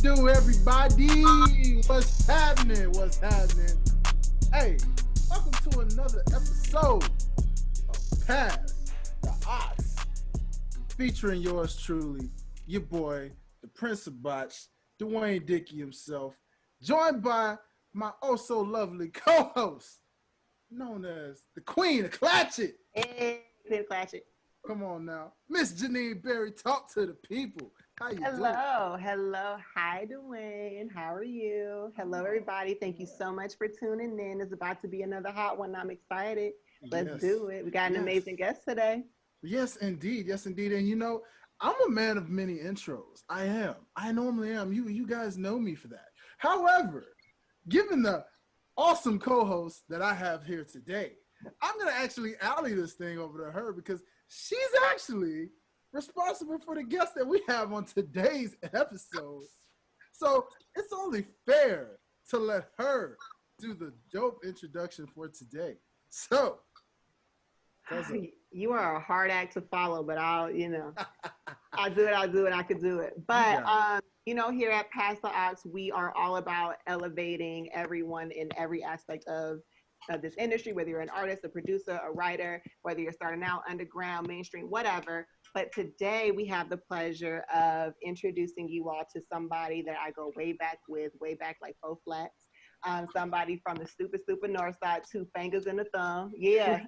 do, everybody? What's happening? What's happening? Hey, welcome to another episode of Pass the Ox, featuring yours truly, your boy, the Prince of Botch, Dwayne Dickey himself, joined by my oh so lovely co-host, known as the Queen of Clatchet. Hey, Queen of Clatchet. Come on now, Miss Janean Berry, talk to the people. How you doing? Hello. Hi, Dwayne. How are you? Hello, everybody. Thank you so much for tuning in. It's about to be another hot one. I'm excited. Let's do it. We got an amazing guest today. Yes, indeed. Yes, indeed. And you know, I'm a man of many intros. I am. I normally am. You guys know me for that. However, given the awesome co-host that I have here today, I'm going to actually alley this thing over to her because she's actually responsible for the guest that we have on today's episode. So it's only fair to let her do the dope introduction for today. So, you are a hard act to follow, but I'll do it. I could do it. But, here at Pass the Ox, we are all about elevating everyone in every aspect of this industry, whether you're an artist, a producer, a writer, whether you're starting out underground, mainstream, whatever. But today we have the pleasure of introducing you all to somebody that I go way back like 4 flats. Somebody from the stupid north side, 2 fingers and a thumb. Yeah.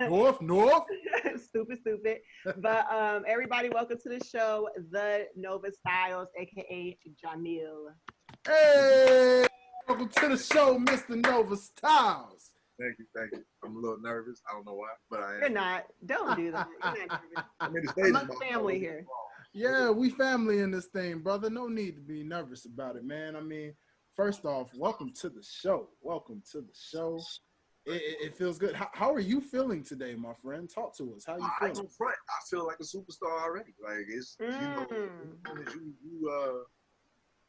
North. Stupid. But everybody, welcome to the show, the Nova Styles, aka Jamil. Hey, welcome to the show, Mr. Nova Styles. Thank you. I'm a little nervous. I don't know why, but I am. You're not. Don't do that. You're not nervous. I'm in the stage among family here. Yeah, we family in this thing, brother. No need to be nervous about it, man. I mean, first off, welcome to the show. It feels good. How are you feeling today, my friend? Talk to us. How you feeling? I feel like a superstar already. Like it's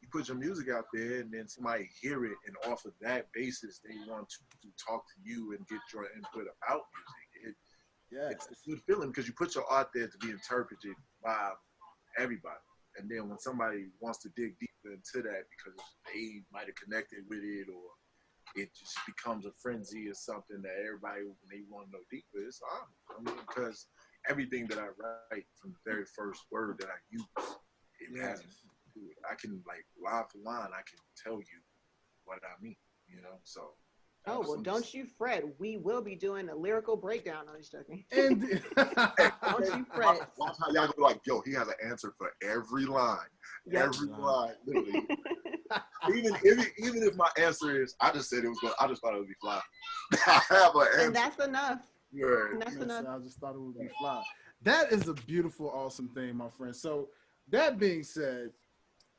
you put your music out there and then somebody hear it, and off of that basis they want to talk to you and get your input about music. It's a good feeling because you put your art there to be interpreted by everybody. And then when somebody wants to dig deeper into that because they might have connected with it, or it just becomes a frenzy or something that everybody, when they want to know deeper, it's on. I mean, because everything that I write from the very first word that I use, it has to do it. I can, like, line for line, I can tell you what I mean, so. Oh, well, don't you fret. We will be doing a lyrical breakdown on this joking. And don't you fret. Watch how y'all go like, yo, he has an answer for every line. Yep. Every line, literally. even if my answer is, I just said it was good. I just thought it would be fly. I have an answer. And that's enough. Right. And that's enough. I just thought it would be fly. That is a beautiful, awesome thing, my friend. So that being said,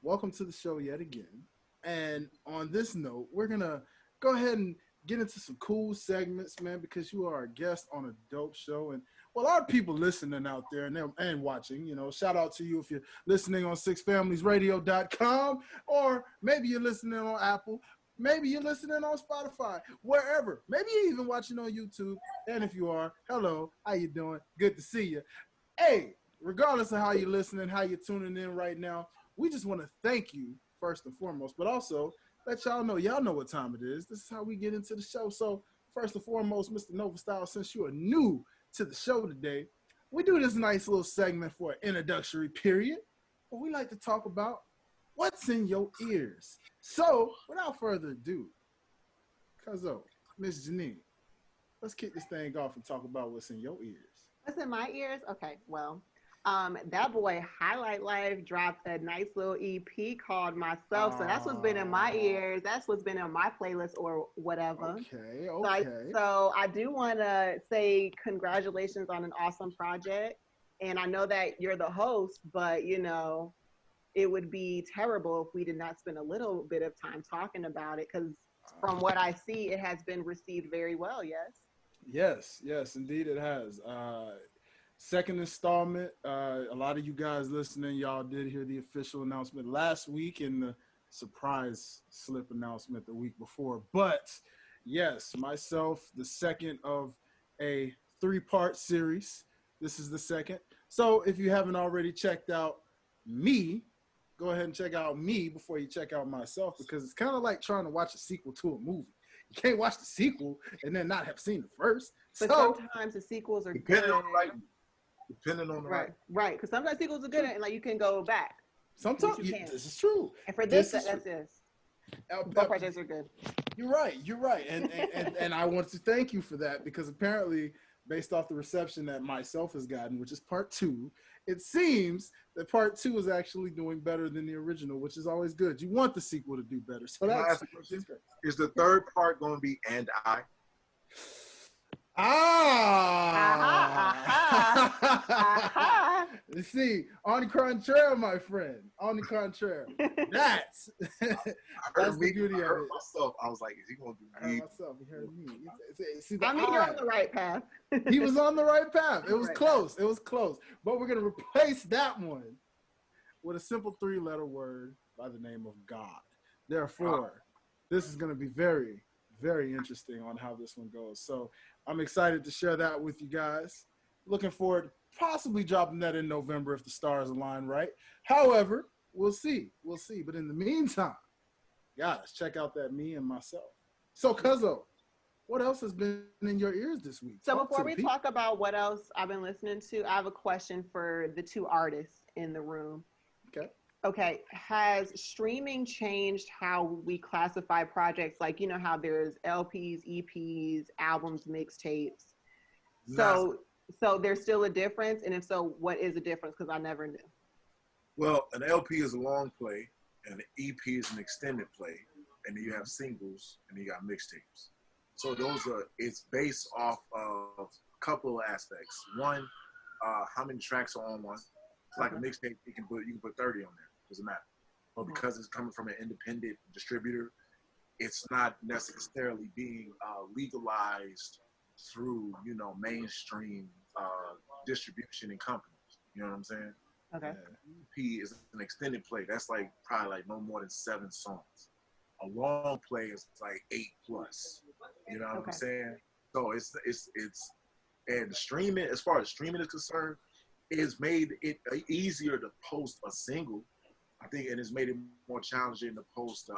welcome to the show yet again. And on this note, we're going to go ahead and get into some cool segments, man, because you are a guest on a dope show. And well, our people listening out there and watching, shout out to you if you're listening on sixfamiliesradio.com, or maybe you're listening on Apple, maybe you're listening on Spotify, wherever. Maybe you're even watching on YouTube. And if you are, hello, how you doing? Good to see you. Hey, regardless of how you're listening, how you're tuning in right now, we just want to thank you first and foremost, but also let y'all know what time it is. This is how we get into the show. So first and foremost, Mr. Nova Styles, since you are new to the show today, we do this nice little segment for an introductory period where we like to talk about what's in your ears. So without further ado, Cuzzo, Miss Janine, let's kick this thing off and talk about what's in your ears. What's in my ears? Okay, well, that boy Highlight Life dropped a nice little EP called Myself. So that's what's been in my ears. That's what's been in my playlist or whatever. Okay. So I do want to say congratulations on an awesome project. And I know that you're the host, but it would be terrible if we did not spend a little bit of time talking about it, because from what I see, it has been received very well. Yes. Yes, indeed it has. Second installment. A lot of you guys listening, y'all did hear the official announcement last week and the surprise slip announcement the week before. But yes, Myself, the second of a 3-part series. This is the second. So if you haven't already checked out me, go ahead and check out me before you check out myself, because it's kind of like trying to watch a sequel to a movie. You can't watch the sequel and then not have seen the first. But so sometimes the sequels are depending good. on the writing. Depending on the Right, right. Because sometimes sequels are good and like you can go back. Sometimes this is true. And for this that's this. Both projects are good. You're right. And I want to thank you for that, because apparently, based off the reception that myself has gotten, which is part 2, it seems that part 2 is actually doing better than the original, which is always good. You want the sequel to do better. So that's great. Is the third part going to be "And I"? You see, on the contraire, my friend. On the contraire. That's the beauty of it. Myself, I was like, is he going to do me? Myself, he heard me. See, I mean, you're on the right path. He was on the right path. It was close. It was close. But we're going to replace that one with a simple 3-letter word by the name of God. Therefore, this is going to be very, very interesting on how this one goes. So I'm excited to share that with you guys. Looking forward to possibly dropping that in November if the stars align right. However, we'll see. We'll see. But in the meantime, guys, check out that Me and Myself. So, Cuzzo, what else has been in your ears this week? So before we talk about what else I've been listening to, I have a question for the 2 artists in the room. Okay. Has streaming changed how we classify projects? Like, you know how there's LPs, EPs, albums, mixtapes. So there's still a difference? And if so, what is the difference? Because I never knew. Well, an LP is a long play, and an EP is an extended play, and then you have singles, and then you got mixtapes. So it's based off of a couple of aspects. One, how many tracks are on one. Like a mixtape, you can put 30 on there. Doesn't matter. But because it's coming from an independent distributor, it's not necessarily being legalized through, mainstream distribution and companies. You know what I'm saying? Okay. EP is an extended play. That's like probably like no more than 7 songs. A long play is like 8+. You know what I'm saying? So it's and streaming, as far as streaming is concerned, it's made it easier to post a single, I think, and it's made it more challenging to post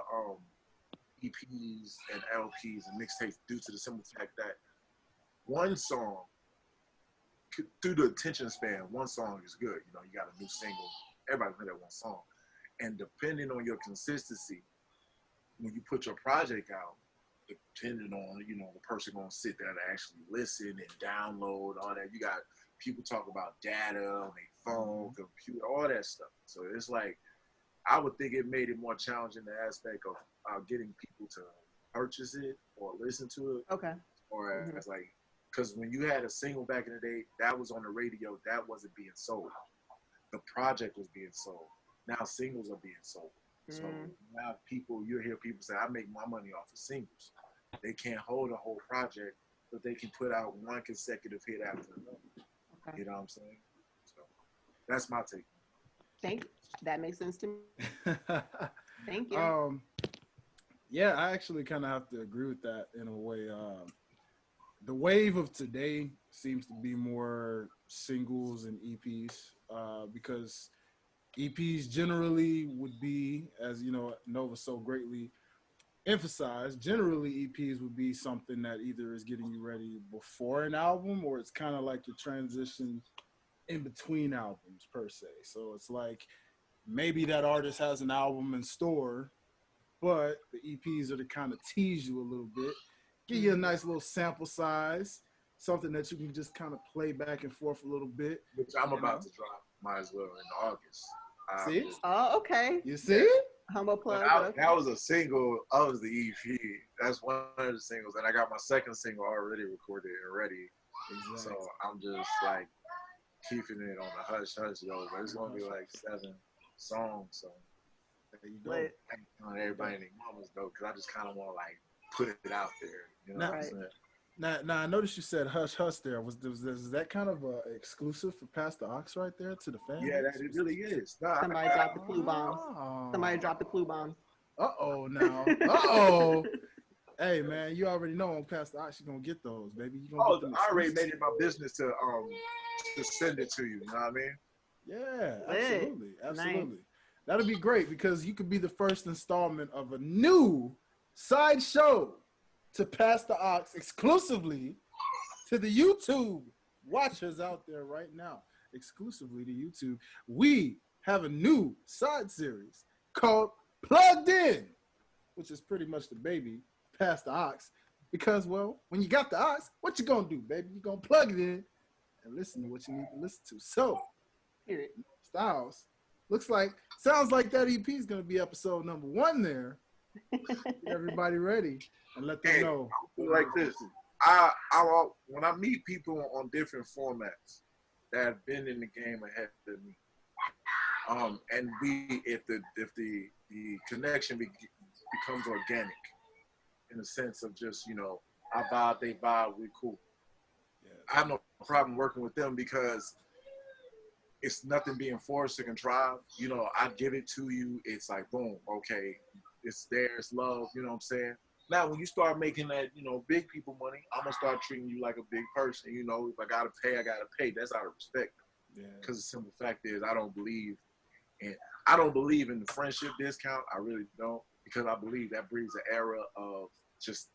EPs and LPs and mixtapes due to the simple fact that one song, through the attention span, one song is good. You got a new single, everybody heard that one song. And depending on your consistency, when you put your project out, depending on, the person going to sit there to actually listen and download, all that. You got people talk about data on their phone, computer, all that stuff. So it's like, I would think it made it more challenging the aspect of getting people to purchase it or listen to it. Okay. Or as like, because when you had a single back in the day, that was on the radio, that wasn't being sold. The project was being sold. Now singles are being sold. So now you hear people say, I make my money off of singles. They can't hold a whole project, but they can put out one consecutive hit after another. Okay. You know what I'm saying? So that's my take. Thank you. That makes sense to me. Thank you. Yeah, I actually kind of have to agree with that in a way. The wave of today seems to be more singles and EPs because EPs generally would be, as Nova so greatly emphasized, generally EPs would be something that either is getting you ready before an album or it's kind of like your transition in between albums per se. So it's like maybe that artist has an album in store, but the EPs are to kind of tease you a little bit, give you a nice little sample size, something that you can just kind of play back and forth a little bit. Which I'm about to drop, might as well, in August. See? Oh, okay. You see? Humble plug. That was a single of the EP. That's one of the singles. And I got my second single already recorded and ready. Exactly. So I'm just like keeping it on the hush though. But it's going to be like 7 songs. So there you go. I ain't telling everybody and their mamas though, because I just kind of want to like put it out there. You know what I'm saying? Now, I noticed you said hush hush there. Was that kind of a exclusive for Pastor Ox right there to the fans? Yeah, it really is. Somebody dropped the clue bombs. Somebody dropped the clue bombs. Now. Uh-oh. Hey, man, you already know on Pastor Ox, you're going to get those, baby. Get them I already made it my business to send it to you. You know what I mean? Yeah, absolutely. Absolutely. Nice. That'll be great because you could be the first installment of a new side show to pass the ox exclusively to the YouTube watchers out there right now. Exclusively to YouTube. We have a new side series called Plugged In, which is pretty much the baby past the ox. Because, well, when you got the ox, what you gonna do, baby? You gonna plug it in and listen to what you need to listen to. So, Styles, sounds like that EP is gonna be episode number 1 there. Get everybody ready and let them know. Like this, when I meet people on different formats that have been in the game ahead of me, and if the connection becomes organic, in the sense of just, I vibe, they vibe, we cool. Yeah. I have no problem working with them because it's nothing being forced or contrived. I give it to you. It's like, boom, okay, it's there, it's love, you know what I'm saying? Now, when you start making that, big people money, I'm going to start treating you like a big person. If I got to pay, I got to pay. That's out of respect. Because the simple fact is, I don't believe in the friendship discount. I really don't. Because I believe that breeds an era of just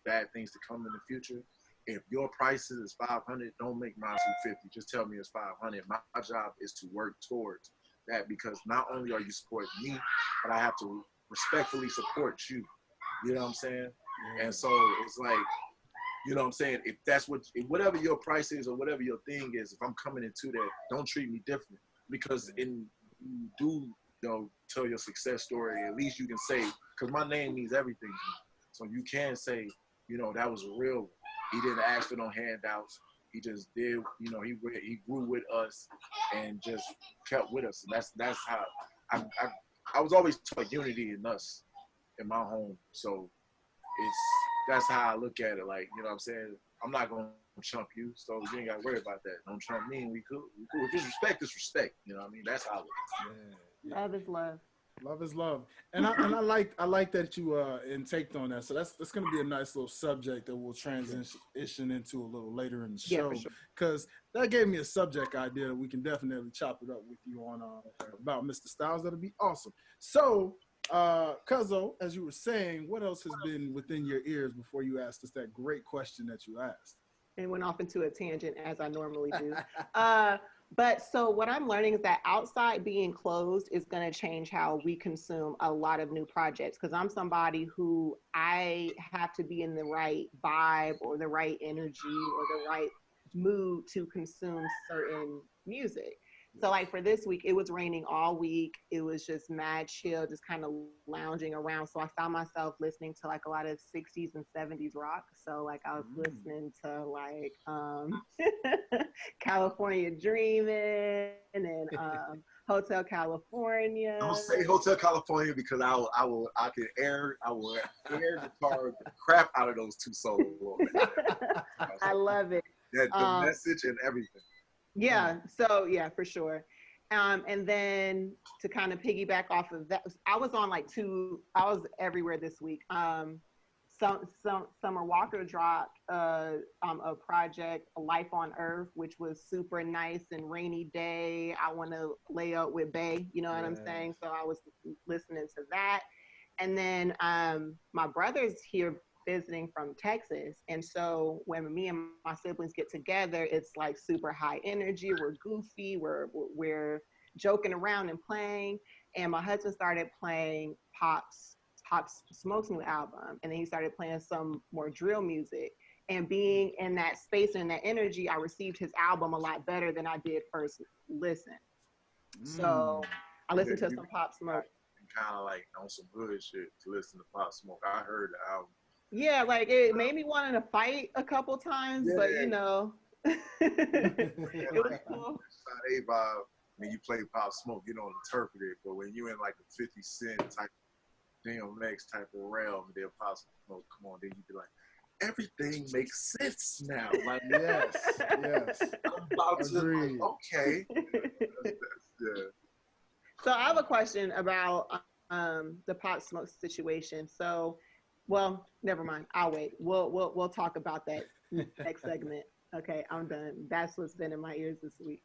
bad things to come in the future. If your prices is $500, don't make mine $250. Just tell me it's $500. My job is to work towards that because not only are you supporting me, but I have to respectfully support you. You know what I'm saying? Yeah. And so it's like, you know what I'm saying? If that's whatever your price is or whatever your thing is, if I'm coming into that, don't treat me different because you do tell your success story, at least you can say, because my name means everything to me. So you can say, that was a real one. He didn't ask for no handouts. He just did, he grew with us and just kept with us. And that's how I was always taught unity in us in my home. So that's how I look at it. Like, you know what I'm saying? I'm not going to chump you, so you ain't got to worry about that. Don't chump me and we cool. If it's respect, it's respect. You know what I mean? That's how I look at it. Yeah. Love is love. Love is love, and I like that you intaked on that. So that's going to be a nice little subject that we'll transition into a little later in the show, because that gave me a subject idea that we can definitely chop it up with you on about Mr. Styles. That'll be awesome. So, Cuzzo, as you were saying, what else has been within your ears before you asked us that great question that you asked? And went off into a tangent as I normally do. But so what I'm learning is that outside being closed is going to change how we consume a lot of new projects. Because I'm somebody who I have to be in the right vibe or the right energy or the right mood to consume certain music. So like for this week, it was raining all week. It was just mad chill, just kind of lounging around. So I found myself listening to like a lot of 60s and 70s rock. So like I was listening to like California Dreamin' and Hotel California. Don't say Hotel California because I will air guitar the crap out of those two solos. I love it. Yeah, the message and everything. Yeah, so yeah, for sure. And then to kind of piggyback off of that, I was everywhere this week. Summer Walker dropped a project, A Life on Earth, which was super nice and rainy day. I want to lay out with Bay, you know what I'm saying? So I was listening to that. And then my brother's here visiting from Texas. And so when me and my siblings get together, it's like super high energy. We're goofy. We're joking around and playing. And my husband started playing Pop Smoke's new album. And then he started playing some more drill music. And being in that space and that energy, I received his album a lot better than I did first listen. So I listened to some Pop Smoke. Kind of like on some good shit to listen to Pop Smoke. I heard the album. Yeah, like it made me want to fight a couple times, but it was cool. They vibe when you play Pop Smoke, you don't interpret it, but when you in like the 50 Cent type, DMX type of realm, then Pop Smoke, come on, then you be like, everything makes sense now. Like, yes. I'm about to, okay. Yeah. So I have a question about the Pop Smoke situation. So, well, never mind. I'll wait. We'll talk about that next segment. Okay, I'm done. That's what's been in my ears this week.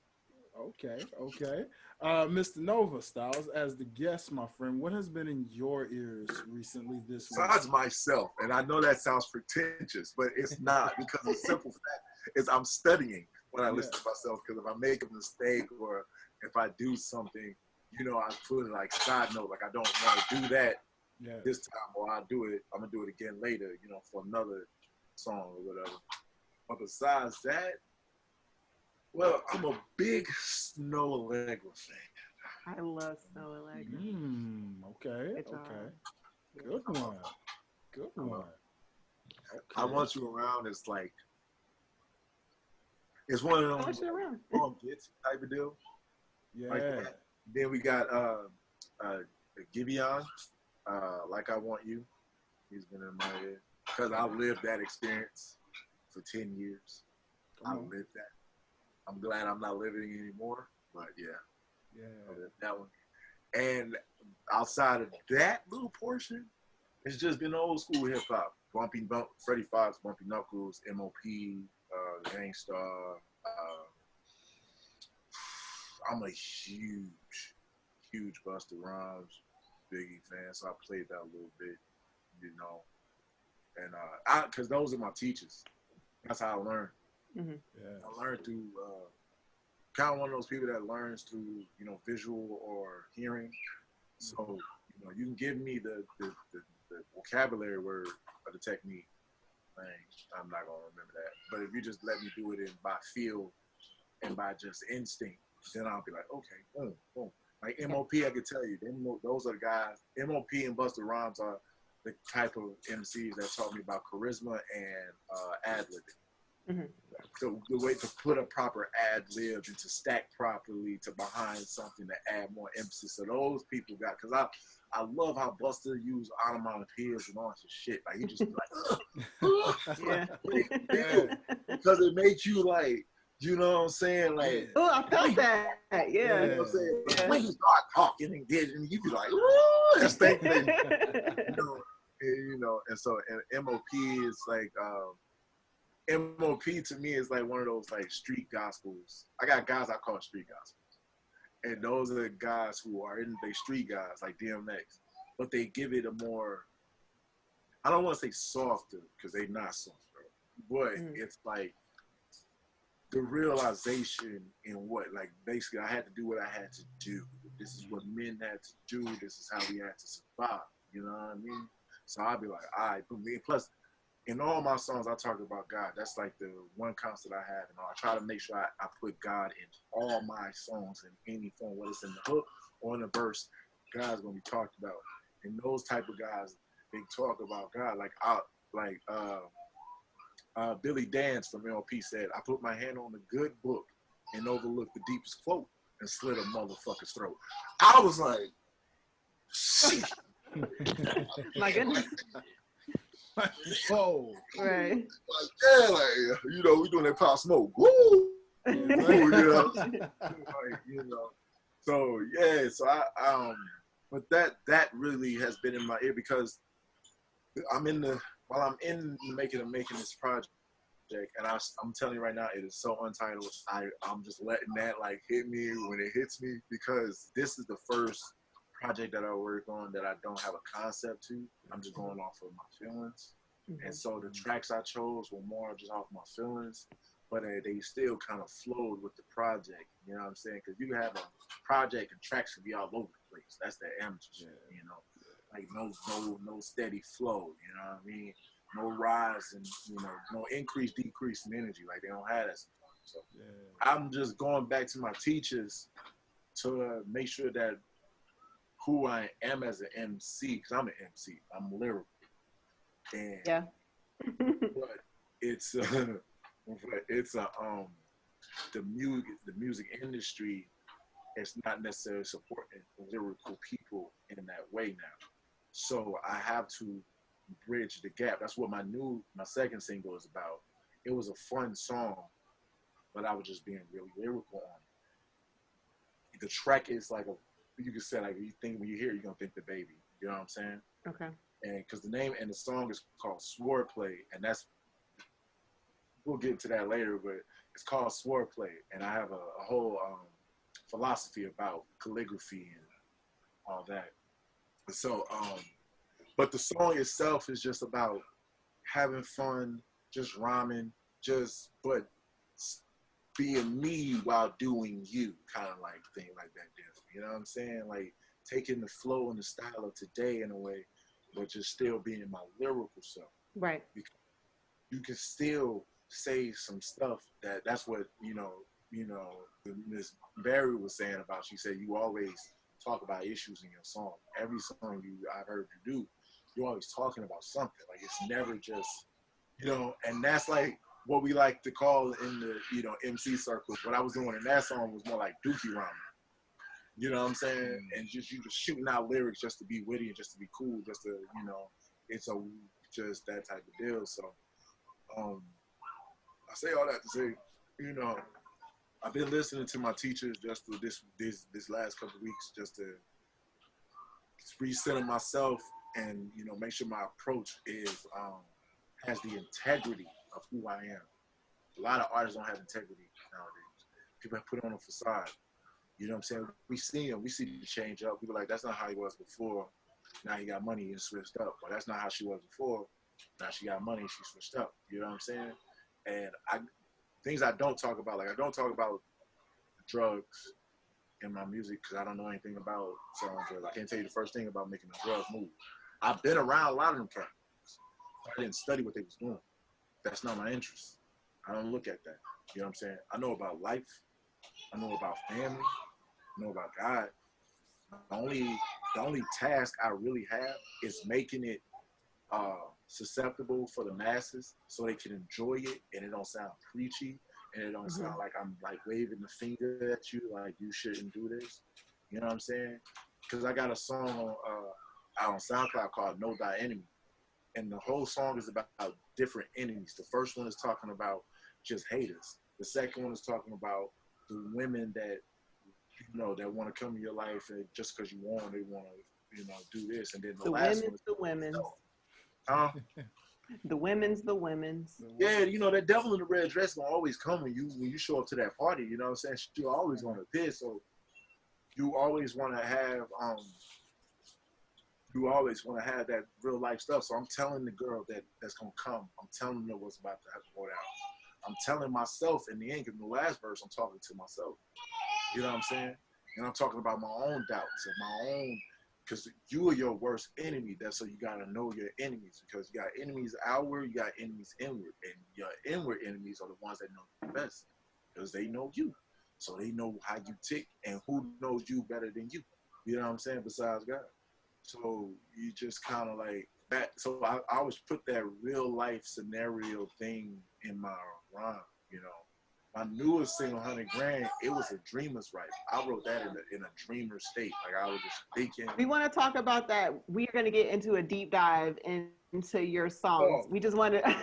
Okay, okay. Mr. Nova Styles, as the guest, my friend, what has been in your ears recently this week? Besides myself, and I know that sounds pretentious, but it's not, because the simple fact is I'm studying when I listen to myself, because if I make a mistake or if I do something, you know, I put it like side note, like I don't want to do that this time, or I'll do it, I'm going to do it again later, you know, for another song or whatever. But besides that, well, I'm a big Snow Allegra fan. I love Snow Allegra. Okay, okay. Good one. Good one. Okay. I Want You Around is like, it's one of those gets type of deal. Yeah. Like that. Then we got Giveon, Like I Want You. He's been in my head because I lived that experience for 10 years. I lived that. I'm glad I'm not living it anymore, but yeah, that one. And outside of that little portion, it's just been old school hip hop. Freddie Fox, Bumpy Knuckles, M.O.P., Gangstar. I'm a huge Busta Rhymes, Biggie fan, so I played that a little bit, you know. And because those are my teachers. That's how I learned. Mm-hmm. Yeah. I learned through kind of one of those people that learns through, you know, visual or hearing. So, you know, you can give me the vocabulary word or the technique. I'm not gonna remember that. But if you just let me do it by feel and by just instinct, then I'll be like, okay, boom, boom. Like M.O.P., I could tell you, those are the guys. M.O.P. and Busta Rhymes are the type of MCs that taught me about charisma and ad-libbing. Mm-hmm. So the way to put a proper ad-lib and to stack properly to behind something to add more emphasis. So those people got, because I love how Busta used onomatopoeias and all this shit. Like he just because it makes you like, you know what I'm saying? Like, oh, I felt that. Yeah. You know what I'm saying? Like, when you start talking and getting, you be like, ooh, this thing, you know. And so, and MOP is like, MOP to me is like one of those like street gospels. I got guys I call street gospels, and those are the guys who are in the street guys like DMX, but they give it a more, I don't want to say softer because they not softer, but it's like the realization in what, like, basically I had to do what I had to do. This is what men had to do. This is how we had to survive. You know what I mean? So I'd be like, all right, but me. Plus, in all my songs, I talk about God. That's like the one constant I have. And I try to make sure I put God in all my songs in any form, whether it's in the hook or in the verse. God's gonna be talked about. And those type of guys, they talk about God. Billy Dance from LP said, I put my hand on the good book and overlooked the deepest quote and slit a motherfucker's throat. I was like, shit. My goodness. Oh, right. Like, yeah, like, you know, we doing that pop smoke. Woo! You know? Like, you know. So yeah, so but that really has been in my ear because while I'm making this project, and I'm telling you right now, it is so untitled. I'm just letting that like hit me when it hits me because this is the first project that I work on that I don't have a concept to. I'm just going off of my feelings. And so the tracks I chose were more just off my feelings, but they still kind of flowed with the project. You know what I'm saying? Because you have a project and tracks can be all over the place. That's the amateur shit, you know? Like no steady flow, you know what I mean? No rise and, you know, no increase, decrease in energy. Like they don't have that sometimes. So I'm just going back to my teachers to make sure that who I am as an MC, because I'm an MC, I'm lyrical. And but it's the music industry is not necessarily supporting lyrical people in that way now. So I have to bridge the gap. That's what my second single is about. It was a fun song, but I was just being really lyrical on it. The track is like you can say, like, when you hear it, you're gonna think the baby. You know what I'm saying? Okay. And because the name and the song is called Swordplay, and we'll get to that later, but it's called Swordplay, and I have a whole philosophy about calligraphy and all that. So, but the song itself is just about having fun, just rhyming, but being me while doing you, kind of like thing like that. You know what I'm saying? Like taking the flow and the style of today in a way, but just still being my lyrical self. Right. Because you can still say some stuff that's what Miss Barry was saying about. She said you always talk about issues in your song. Every song I've heard you do, you're always talking about something. Like it's never just, and that's like what we like to call in the MC circles. What I was doing in that song was more like dookie rhyming. You know what I'm saying? And you just shooting out lyrics just to be witty and just to be cool, just to it's just that type of deal. So I say all that to say, I've been listening to my teachers just for this last couple of weeks, just to recenter myself and make sure my approach has the integrity of who I am. A lot of artists don't have integrity nowadays. People put on a facade. You know what I'm saying? We see the change up. People are like, that's not how he was before. Now he got money and switched up. But that's not how she was before. Now she got money and she switched up. You know what I'm saying? And things I don't talk about, like I don't talk about drugs in my music because I don't know anything about selling drugs. I can't tell you the first thing about making a drug move. I've been around a lot of them cats. I didn't study what they was doing. That's not my interest. I don't look at that. You know what I'm saying? I know about life. I know about family. I know about God. The only task I really have is making it susceptible for the masses so they can enjoy it and it don't sound preachy and it don't sound like I'm like waving the finger at you like you shouldn't do this. You know what I'm saying? Because I got a song out on SoundCloud called Know Thy Enemy. And the whole song is about different enemies. The first one is talking about just haters. The second one is talking about the women that that want to come in your life and just because you want, they want to do this. And then the last one is the women's. The women's. Yeah, that devil in the red dress will always come when you show up to that party. You know what I'm saying? She'll always want to piss. So you always want to have that real life stuff. So I'm telling the girl that's gonna come. I'm telling her what's about to go down. I'm telling myself in the end, in the last verse, I'm talking to myself. You know what I'm saying? And I'm talking about my own doubts and my own, because you are your worst enemy. So you gotta know your enemies, because you got enemies outward, you got enemies inward, and your inward enemies are the ones that know you best, because they know you, so they know how you tick and who knows you better than you. You know what I'm saying? Besides God. So you just kind of like that. So I always put that real life scenario thing in my rhyme. My newest single, Hunnid Grand, it was a dreamer's right. I wrote that in a dreamer state. Like I was just thinking. We want to talk about that. We are going to get into a deep dive into your songs. We just want to. I'm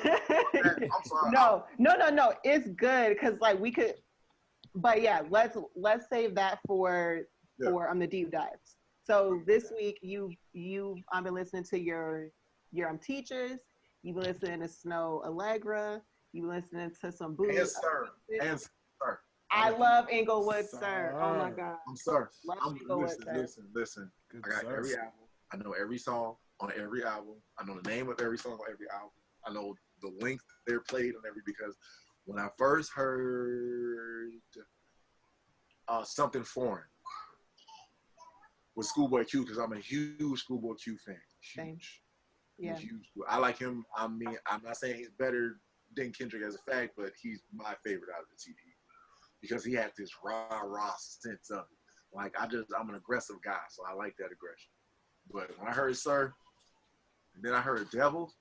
sorry. No. It's good because like we could. But yeah, let's save that for the deep dives. So this week you've been listening to your teachers. You've been listening to Snow Allegra. You've been listening to some booze. And sir. I love Inglewood, sir. Oh my God. I'm sorry. Listen. Good I got sir. every album. I know every song on every album. I know the name of every song on every album. I know the length they're played on every, because when I first heard Something Foreign with Schoolboy Q, because I'm a huge Schoolboy Q fan. Same. Yeah. Huge. I like him. I mean, I'm not saying he's better than Kendrick as a fact, but he's my favorite out of the TD because he had this rah-rah sense of it. Like, I'm an aggressive guy, so I like that aggression. But when I heard Sir, and then I heard Devil,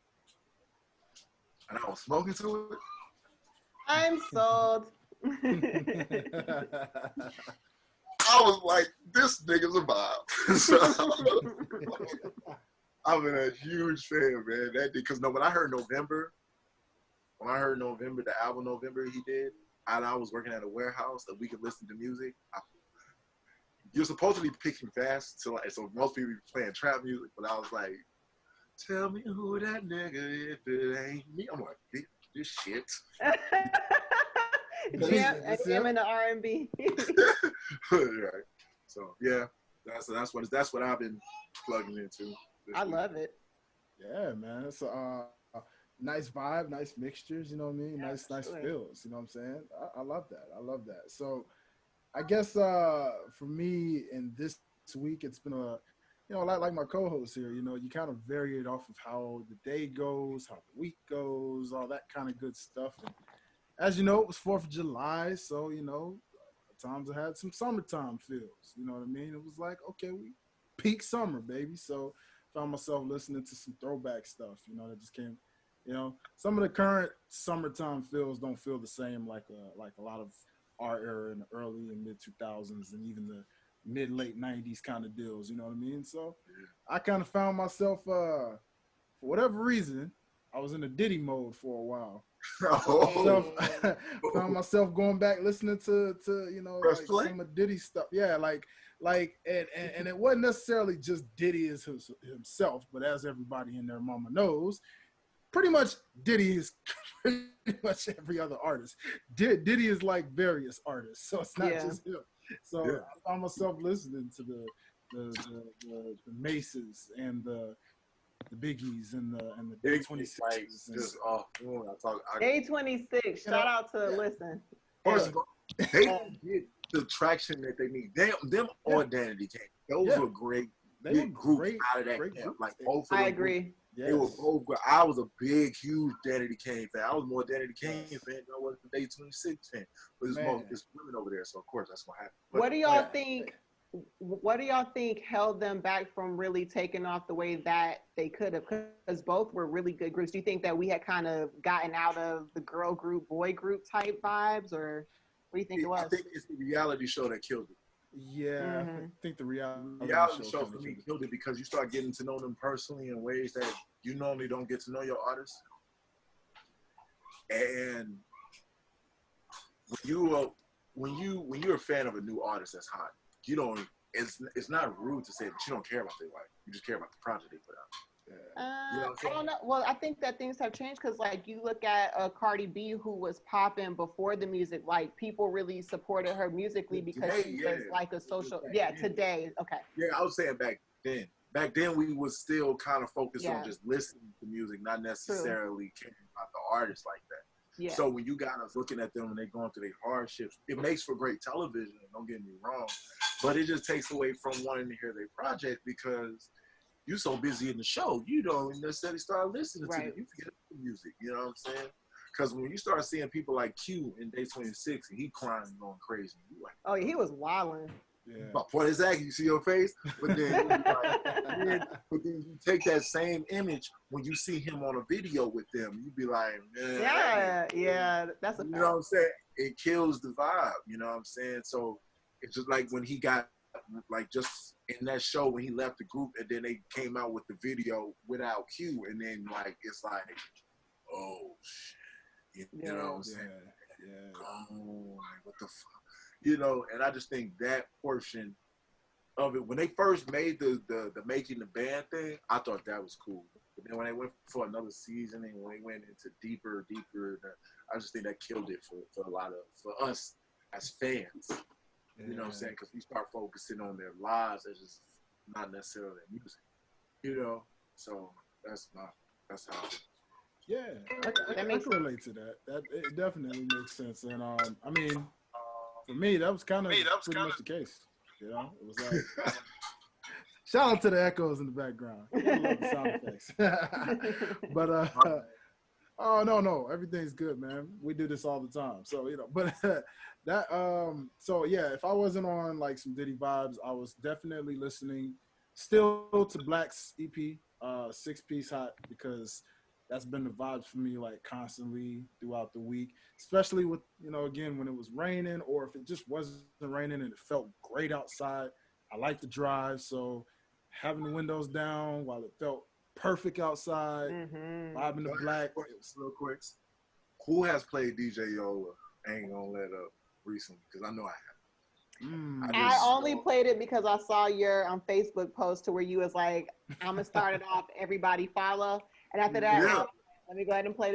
and I was smoking to it. I'm sold. I was like, this nigga's a vibe. So, I've been a huge fan, man. Because when I heard November, the album November he did, and I was working at a warehouse that we could listen to music. You're supposed to be picking fast, so most people be playing trap music, but I was like, tell me who that nigga if it ain't me. I'm like, this shit. Jam in the R&B. Right. So yeah, that's what I've been plugging into. I love it. Yeah, man. It's a nice vibe, nice mixtures. You know what I mean? Yeah, Nice sure. feels. You know what I'm saying? I love that. I love that. So I guess for me in this week, it's been like my co-host here. You kind of vary it off of how the day goes, how the week goes, all that kind of good stuff. And as you know, it was 4th of July, so at times I had some summertime feels. You know what I mean? It was like, okay, we peak summer, baby. So found myself listening to some throwback stuff. That just came. Some of the current summertime feels don't feel the same like a lot of our era in the early and mid 2000s and even the mid late 90s kind of deals. You know what I mean? So I kind of found myself for whatever reason I was in a Diddy mode for a while. Found myself going back listening to like some of Diddy stuff. Yeah, and it wasn't necessarily just Diddy as himself, but as everybody in their mama knows, pretty much Diddy is pretty much every other artist. Diddy is like various artists, so it's not just him. So I found myself listening to the Maces and the Biggies and the Day 26s. Day 26. Shout out to Listen. First of all, they get the traction that they need. Them or Danity Kane. Those were great. They were groups great, out of that camp. Like both of them. I agree. They were both great. I was a big, huge Danity Kane fan. I was more Danity Kane fan than I was a Day 26 fan. But it's women over there, so of course that's what happened. But, what do y'all think? What do y'all think held them back from really taking off the way that they could have? Because both were really good groups. Do you think that we had kind of gotten out of the girl group, boy group type vibes, or what do you think it was? I think it's the reality show that killed it. Yeah, I think the reality show for me killed it because you start getting to know them personally in ways that you normally don't get to know your artists. And when you're a fan of a new artist that's hot, you don't. It's not rude to say that you don't care about their life. You just care about the project they put out. I don't know. Well, I think that things have changed because, like, you look at Cardi B, who was popping before the music. Like, people really supported her musically because she was like a social. Yeah, today. Okay. Yeah, I was saying back then. Back then, we was still kind of focused on just listening to music, not necessarily caring about the artist like that. Yeah. So when you got us looking at them and they going through their hardships, it makes for great television. Don't get me wrong, but it just takes away from wanting to hear their project because you're so busy in the show, you don't necessarily start listening to it. You forget the music. You know what I'm saying? Because when you start seeing people like Q in Day 26 and he crying and going crazy, you like, oh, he was wilding. Yeah. But what is that? You see your face, but then, but then you take that same image when you see him on a video with them. You be like, that's a fact. You know what I'm saying? It kills the vibe. You know what I'm saying? So it's just like when he got like just in that show when he left the group and then they came out with the video without Q and then like it's like, oh shit, you know what I'm saying? Oh, what the fuck? You know, and I just think that portion of it, when they first made the making the band thing, I thought that was cool. But then when they went for another season and when they went into deeper, I just think that killed it for a lot of, for us as fans. Yeah. You know what I'm saying? Because we start focusing on their lives as just not necessarily their music. You know? So that's how I feel. Yeah, I can relate to that. That it definitely makes sense. And I mean, for me, that was kind of pretty much the case. You know, it was like shout out to the echoes in the background. I love the sound effects. But oh no, everything's good, man. We do this all the time. So but that so yeah, if I wasn't on like some Diddy vibes, I was definitely listening still to Black's EP, 6-piece hot, because that's been the vibes for me like constantly throughout the week, especially with, again, when it was raining or if it just wasn't raining and it felt great outside. I like to drive, so having the windows down while it felt perfect outside, vibing to Black. Real quick, who has played DJ Yola? Ain't gonna let up recently because I know I have. I only played it because I saw your Facebook post to where you was like, I'm gonna start it off, everybody follow. And after that, let me go ahead and play this